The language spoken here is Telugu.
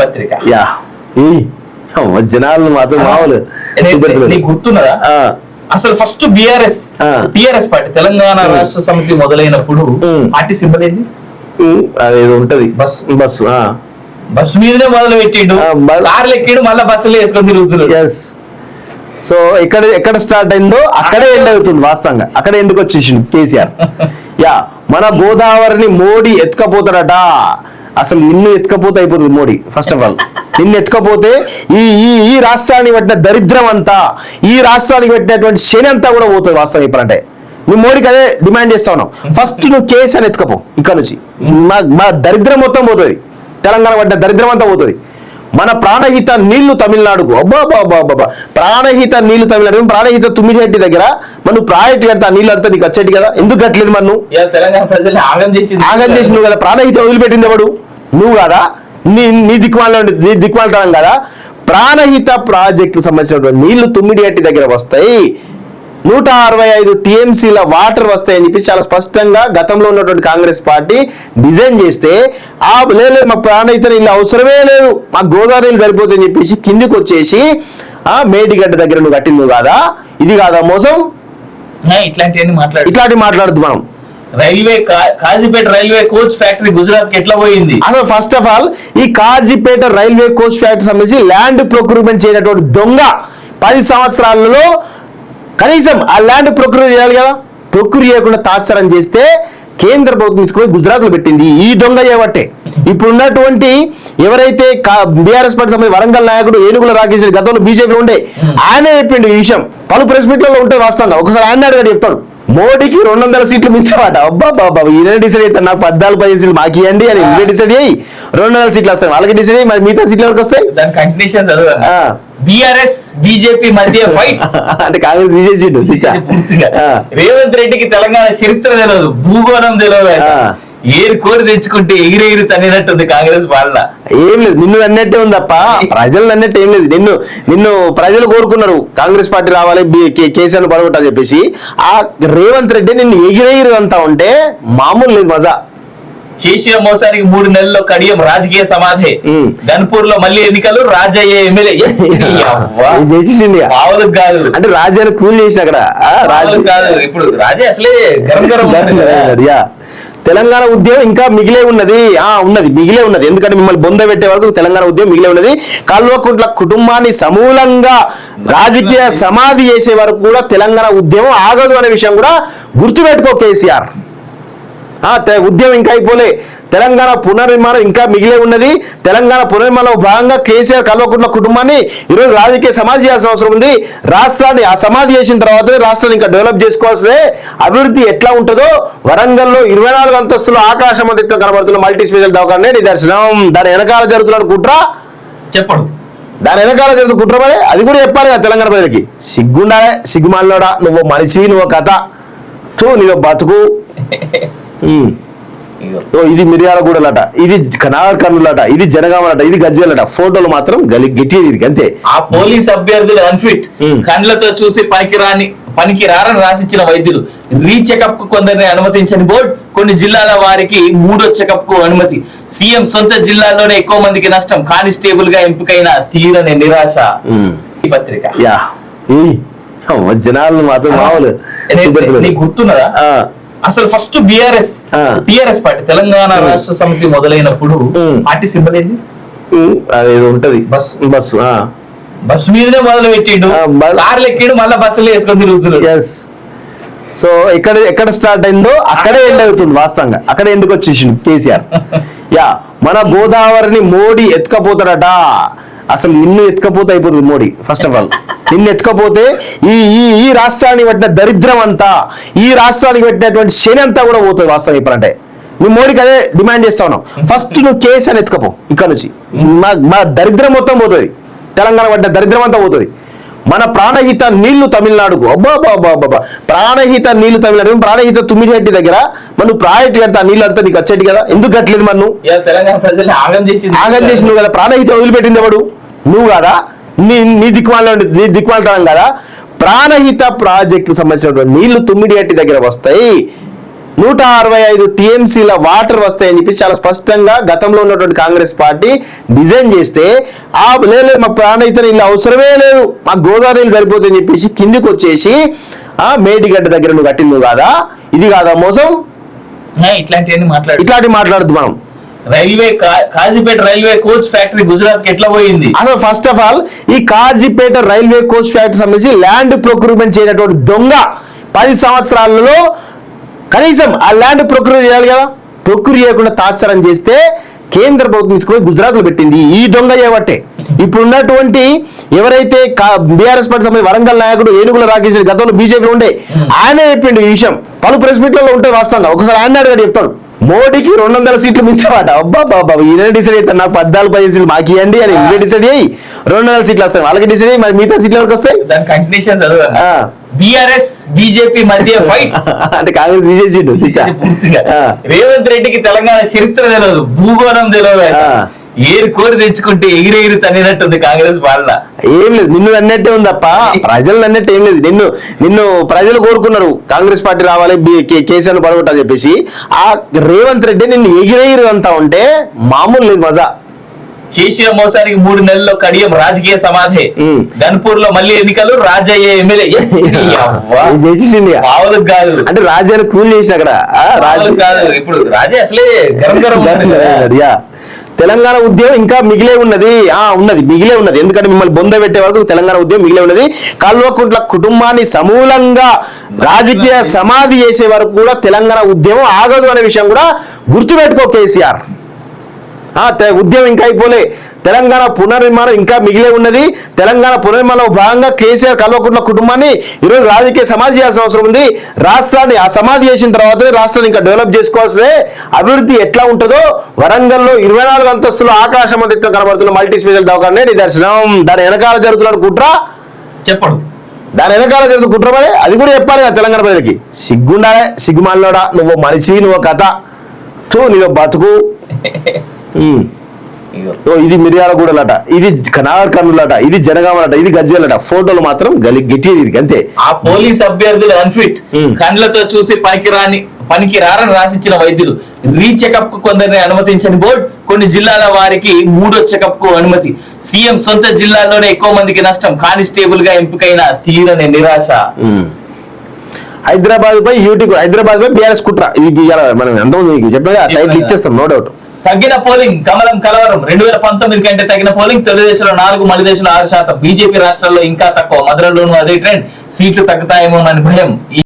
పత్రిక యా జనాలు మాత్రం మామూలు నీకు గుర్తున్నదా అసలు ఫస్ట్ టిఆర్ఎస్ పార్టీ తెలంగాణ రాష్ట్ర సమితి మొదలైనప్పుడు పార్టీ సింబల్ ఏంది? అదేదో ఉంటది బస్ మీదనే మొదలు పెట్టిండు, కార్లు ఎక్కిండు, మళ్ళీ బస్సులు వేసుకొని తిరుగుతున్నాడు. సో ఎక్కడ స్టార్ట్ అయిందో అక్కడే ఎండ్ అవుతుంది వాస్తవంగా. అక్కడే ఎందుకు వచ్చేసిండు కేసీఆర్. యా మన గోదావరిని మోడీ ఎత్తుకపోతాడట. అసలు నిన్ను ఎత్తుకపోతే అయిపోతుంది మోడీ. ఫస్ట్ ఆఫ్ ఆల్ నిన్ను ఎత్తుకపోతే ఈ రాష్ట్రానికి పెట్టిన దరిద్రం అంతా, ఈ రాష్ట్రానికి పెట్టినటువంటి శని అంతా కూడా పోతుంది వాస్తవం చెప్పాలంటే. నువ్వు మోడీకి అదే డిమాండ్ చేస్తా ఉన్నావు. ఫస్ట్ నువ్వు కేసు అని ఎత్తుకపో. ఇక్కడ నుంచి మా దరిద్రం మొత్తం పోతుంది, తెలంగాణ పడ్డ దరిద్రం అంతా పోతుంది. మన ప్రాణహిత నీళ్లు తమిళనాడుకు, అబ్బాబాబాబా ప్రాణహిత నీళ్లు తమిళనాడు, ప్రాణహిత తుమ్మిచెట్టి దగ్గర మనం ప్రాజెక్ట్ కడితే ఆ నీళ్ళు అంతా నీకు వచ్చేటి కదా, ఎందుకు కట్టలేదు? మనం తెలంగాణ ప్రజల్ని ఆగం చేసినావు కదా. ప్రాణహిత వదిలిపెట్టింది ఎవడు? నువ్వు కదా. నీ దిక్మాలతనం కదా. ప్రాణహిత ప్రాజెక్టు సంబంధించినటువంటి నీళ్లు తుమ్మిడిగట్టి దగ్గర వస్తాయి, 165 టీఎంసీల వాటర్ వస్తాయని చెప్పి చాలా స్పష్టంగా గతంలో ఉన్నటువంటి కాంగ్రెస్ పార్టీ డిజైన్ చేస్తే, లేదు మా ప్రాణహిత నీళ్ళు అవసరమే లేదు, మాకు గోదావరి నీళ్ళు సరిపోతాయని చెప్పేసి కిందికి వచ్చేసి మేడిగడ్డ దగ్గర నువ్వు కట్టింది కాదా? ఇది కాదా మోసం? ఇట్లాంటివి మాట్లాడద్దు మనం. Kazipet railway coach factory Gujarat కి ఎట్లా పోయింది? అసలు ఫస్ట్ ఆఫ్ ఆల్ ఈ కాజీపేట రైల్వే కోచ్ ఫ్యాక్టరీ సంబంధించి ల్యాండ్ ప్రొక్యూర్మెంట్ చేయనటువంటి దొంగ 10 సంవత్సరాలలో కనీసం ఆ ల్యాండ్ ప్రొక్యూర్ చేయాలి కదా. ప్రొక్యూర్ చేయకుండా తాత్సారం చేస్తే కేంద్ర ప్రభుత్వం తీసుకొని గుజరాత్ లో పెట్టింది ఈ దొంగ చేయబట్టే. ఇప్పుడు ఉన్నటువంటి ఎవరైతే బీఆర్ఎస్ పార్టీ సంబంధించి వరంగల్ నాయకుడు ఏనుగుల రాకేష్ గతంలో బీజేపీ ఉండే ఆయన చెప్పిండు ఈ విషయం. పలు ప్రెస్ మీట్లలో ఉంటే వాస్తవంగా ఒకసారి ఆయన అడిగాడు చెప్తాడు. మోడీకి 200 సీట్లు మించమాట. అబ్బా బాబా ఈయన డిసైడ్ అవుతారు, నాకు 14-15 సీట్లు మాకు ఇవ్వండి అని ఇవే డిసైడ్ అయ్యి 200 సీట్లు వస్తాయి వాళ్ళకి డిసైడ్ అయ్యి. మరి మిగతా సీట్లు ఎవరికి వస్తాయి? బీఆర్ఎస్ బీజేపీ మధ్య ఫైట్ అంటే కాంగ్రెస్ తీసేసిండు. రేవంత్ రెడ్డికి తెలంగాణ చరిత్ర తెలియదు, భూగోళం తెలియదు. ఏరు కోరి తెచ్చుకుంటే ఎగిరెగిరి తన్నినట్టుంది కాంగ్రెస్ పాలన. ఏం లేదు, నిన్ను అన్నట్టే ఉంది తప్ప ప్రజలు అన్నట్టు ఏం లేదు. నిన్ను ప్రజలు కోరుకున్నారు కాంగ్రెస్ పార్టీ రావాలి, కేసీఆర్ పడగొట్టాలని చెప్పేసి. ఆ రేవంత్ రెడ్డి నిన్ను ఎగిరెగిరి అంతా ఉంటే మామూలు లేదు మజా. చేసిన మోసానికి 3 నెలల్లో కడియం రాజకీయ సమాధి. గన్పూర్ లో మళ్ళీ ఎన్నికలు, రాజయ్య ఎమ్మెల్యే చేసేసిండి. కాదు అంటే రాజాని కూల్ చేసిన అక్కడ రాజు కాదు. ఇప్పుడు రాజే అసలే గరం గరం. తెలంగాణ ఉద్యమం ఇంకా మిగిలే ఉన్నది. మిగిలే ఉన్నది. ఎందుకంటే మిమ్మల్ని బొంద పెట్టే వరకు తెలంగాణ ఉద్యమం మిగిలే ఉన్నది. కల్వకుంట్ల కుటుంబాన్ని సమూలంగా రాజకీయ సమాధి చేసే వరకు కూడా తెలంగాణ ఉద్యమం ఆగదు అనే విషయం కూడా గుర్తుపెట్టుకో కేసీఆర్. ఉద్యమం ఇంకా అయిపోలే. తెలంగాణ పునర్నిర్మాణం ఇంకా మిగిలే ఉన్నది. తెలంగాణ పునర్నిర్మాణంలో భాగంగా కేసీఆర్ కల్వకుంట్ల కుటుంబాన్ని ఈరోజు రాజకీయ సమాధి చేయాల్సిన అవసరం ఉంది. రాష్ట్రాన్ని ఆ సమాధి చేసిన తర్వాతనే రాష్ట్రాన్ని ఇంకా డెవలప్ చేసుకోవాల్సిన అభివృద్ధి ఎట్లా ఉంటుందో వరంగల్లో 24 అంతస్తులు ఆకాశం అంతా కనబడుతున్న మల్టీ స్పెషల్ దవాఖానే నిదర్శనం. దాని వెనకాల జరుగుతున్న కుట్ర చెప్పడు. దాని వెనకాల జరుగుతున్న కుట్ర మరి అది కూడా చెప్పాలి కదా తెలంగాణ ప్రజలకి. సిగ్గుండాలే, సిగ్గుమాలోడా, నువ్వు మనిషి, నువ్వు కథ, నీదో బతుకు. ఇది మిర్యాలగూడలట, ఇది కర్నూలట, ఇది జనగామలట, ఇది గజ్వేలట. ఫోటోలు మాత్రం గట్టి అంతే. ఆ పోలీస్ అభ్యర్థులు అన్ఫిట్, కండ్లతో చూసి పనికి రారని రాసిచ్చిన వైద్యులు, రీచెకప్ కు కొందరిని అనుమతించని బోర్డు, కొన్ని జిల్లాల వారికి 3వ చెకప్ కు అనుమతి, సీఎం సొంత జిల్లాలోనే ఎక్కువ మందికి నష్టం, కానిస్టేబుల్ గా ఎంపికైన తీరని నిరాశ. ఈ పత్రిక జనాలు మాత్రం మామూలు. నీకు గుర్తున్నదా అసలు ఫస్ట్ టిఆర్ఎస్ పార్టీ తెలంగాణ రాష్ట్ర సమితి మొదలైనప్పుడు పార్టీ సింబల్ ఏంది? అదేదో ఉంటది బస్ మీదనే మొదలు పెట్టిండు, కార్లు ఎక్కిండు, మళ్ళీ బస్సులు వేసుకొని తిరుగుతున్నాడు. సో ఎక్కడ స్టార్ట్ అయిందో అక్కడే ఎండ్ అవుతుంది వాస్తవంగా. అక్కడే ఎందుకు వచ్చేసిండు కేసీఆర్. యా మన గోదావరిని మోడీ ఎత్తుకపోతాడట. అసలు నిన్ను ఎత్తుకపోతే అయిపోతుంది మోడీ. ఫస్ట్ ఆఫ్ ఆల్ నిన్ను ఎత్తుకపోతే ఈ రాష్ట్రానికి పెట్టిన దరిద్రం అంతా, ఈ రాష్ట్రానికి పెట్టినటువంటి శని అంతా కూడా పోతుంది వాస్తవం చెప్పాలంటే. నువ్వు మోడీకి అదే డిమాండ్ చేస్తా ఉన్నావు. ఫస్ట్ నువ్వు కేసు అని ఎత్తుకపో. ఇక్కడ నుంచి మా దరిద్రం మొత్తం పోతుంది, తెలంగాణ పడ్డ దరిద్రం అంతా పోతుంది. మన ప్రాణహిత నీళ్లు తమిళనాడుకు, అబ్బాబాబాబా ప్రాణహిత నీళ్లు తమిళనాడు, ప్రాణహిత తుమ్మిచెట్టి దగ్గర మనం ప్రాజెక్ట్ కడితే ఆ నీళ్ళు అంతా నీకు వచ్చేటి కదా, ఎందుకు కట్టలేదు? మనం తెలంగాణ ప్రజల్ని ఆగం చేసినావు కదా. ప్రాణహిత వదిలిపెట్టింది ఎవడు? నువ్వు కదా. నీ దిక్మాలతనం కదా. ప్రాణహిత ప్రాజెక్టు సంబంధించినటువంటి నీళ్లు తుమ్మిడిగట్టి దగ్గర వస్తాయి, 165 టీఎంసీల వాటర్ వస్తాయని చెప్పి చాలా స్పష్టంగా గతంలో ఉన్నటువంటి కాంగ్రెస్ పార్టీ డిజైన్ చేస్తే లేదు మా ప్రాణహిత నీళ్ళు అవసరమే లేదు, మా గోదావరి నీళ్ళు సరిపోతాయని చెప్పేసి కిందికి వచ్చేసి మేడిగడ్డ దగ్గర నువ్వు కట్టింది కాదా, ఇది కాదా మోసం, ఇట్లాంటి మాట్లాడద్దు మనం. Kazipet railway coach factory Gujarat కి ఎట్లా పోయింది? అసలు ఫస్ట్ ఆఫ్ ఆల్ ఈ కాజీపేట రైల్వే కోచ్ ఫ్యాక్టరీ సంబంధించి ల్యాండ్ ప్రొక్యూర్మెంట్ చేయనటువంటి దొంగ 10 సంవత్సరాలలో కనీసం ఆ ల్యాండ్ ప్రొక్యూర్ చేయాలి కదా, ప్రొక్యూర్ చేయకుండా తాత్సారం చేస్తే కేంద్ర ప్రభుత్వం తీసుకుపోయి గుజరాత్ లో పెట్టింది ఈ దొంగ చేయబట్టే. ఇప్పుడు ఉన్నటువంటి ఎవరైతే బీఆర్ఎస్ పార్టీ సంబంధించి వరంగల్ నాయకుడు ఏనుగుల రాకేష్ గతంలో బీజేపీలో ఉండే ఆయన చెప్పిండు ఈ విషయం, పలు ప్రెస్ మీట్లలో ఉంటే వాస్తవంగా ఒకసారి ఆయన అడిగాడు చెప్తాడు, మోడీకి 200 సీట్లు మించమాట, అబ్బా బాబా ఈయన డిసైడ్ అవుతారు, నాకు 14-15 సీట్లు మాకు ఇవ్వండి అని ఇవే డిసైడ్ అయ్యి 200 సీట్లు వస్తాయి, వాళ్ళకి డిసైడ్ అయ్యి మరి మిగతా సీట్లు ఎవరికి వస్తాయి? దాని కంటిన్యూషన్ బీఆర్ఎస్ బీజేపీ మధ్య ఫైట్ అంటే కాంగ్రెస్ తీసేసిండు. రేవంత్ రెడ్డికి తెలంగాణ చరిత్ర తెలియదు, భూగోళం తెలియదు, ఏరు కోరి తెచ్చుకుంటే ఎగిరెగిరి తన్నినట్టుంది కాంగ్రెస్ పాలన. ఏం లేదు, నిన్ను అన్నట్టే ఉంది తప్ప ప్రజలు అన్నట్టు ఏం లేదు. నిన్ను ప్రజలు కోరుకున్నారు కాంగ్రెస్ పార్టీ రావాలి, కేసీఆర్ పడగొట్టాలని చెప్పేసి. ఆ రేవంత్ రెడ్డి నిన్ను ఎగిరెగిరి అంతా ఉంటే మామూలు లేదు మజా. చేసిన మోసానికి 3 నెలల్లో కడియం రాజకీయ సమాధి. గన్పూర్ లో మళ్ళీ ఎన్నికలు, రాజయ్య ఎమ్మెల్యే మామూలు కాదు. అంటే రాజాని కూల్ చేసి అక్కడ కాదు, ఇప్పుడు రాజే అసలే గరం గరం. తెలంగాణ ఉద్యమం ఇంకా మిగిలే ఉన్నది మిగిలే ఉన్నది. ఎందుకంటే మిమ్మల్ని బొంద పెట్టే వరకు తెలంగాణ ఉద్యమం మిగిలే ఉన్నది. కల్వకుంట్ల కుటుంబాన్ని సమూలంగా రాజకీయ సమాధి చేసే వరకు కూడా తెలంగాణ ఉద్యమం ఆగదు అనే విషయం కూడా గుర్తుపెట్టుకో కేసీఆర్. ఉద్యమం ఇంకా అయిపోలే, తెలంగాణ పునర్నిర్మాణం ఇంకా మిగిలే ఉన్నది. తెలంగాణ పునర్నిర్మాణంలో భాగంగా కేసీఆర్ కల్వకుంట్ల కుటుంబాన్ని ఈరోజు రాజకీయ సమాధి చేయాల్సిన అవసరం ఉంది. రాష్ట్రాన్ని ఆ సమాధి చేసిన తర్వాతనే రాష్ట్రాన్ని ఇంకా డెవలప్ చేసుకోవాల్సిన అభివృద్ధి ఎట్లా ఉంటుందో వరంగల్లో 24 అంతస్తులు ఆకాశమంతిత్వం కనబడుతున్న మల్టీ స్పెషల్ దవాఖానే నిదర్శనం. దాని వెనకాల జరుగుతున్న కుట్ర చెప్పడు, దాని వెనకాల జరుగుతున్న కుట్ర మరి అది కూడా చెప్పాలి కదా తెలంగాణ ప్రజలకి. సిగ్గుండాలే, సిగ్గుమాలోడా, నువ్వు మనిషి, నువ్వు కథ, నీవు బతుకు. ఇది మిర్యాలగూడలట, ఇది నాగర్కర్నూలట, ఇది జనగామలట, ఇది గజ్వేలట, ఫోటోలు మాత్రం గట్టిది అంతే. ఆ పోలీస్ అభ్యర్థులు అన్ఫిట్, కండ్లతో చూసి పనికి రారని రాసిచ్చిన వైద్యులు, రీచెకప్ కు కొందరిని అనుమతించని బోర్డు, కొన్ని జిల్లాల వారికి 3వ చెకప్ కు అనుమతి, సీఎం సొంత జిల్లాల్లోనే ఎక్కువ మందికి నష్టం, కానిస్టేబుల్ గా ఎంపికైన తీరని నిరాశ. హైదరాబాద్ పై బీఆర్ఎస్ కుట్ర, ఇది మనం ఎంత చెప్పగా టైటిల్ ఇచ్చేస్తాం నో డౌట్. తగ్గిన పోలింగ్, కమలం కలవరం. 2019 కంటే తగ్గిన పోలింగ్, తెలుగుదేశంలో 4, మలిదేశంలో 6%. బీజేపీ రాష్ట్రాల్లో ఇంకా తక్కువ, మధురలోనూ అదే ట్రెండ్. సీట్లు తగ్గుతాయేమోనని భయం. ఈ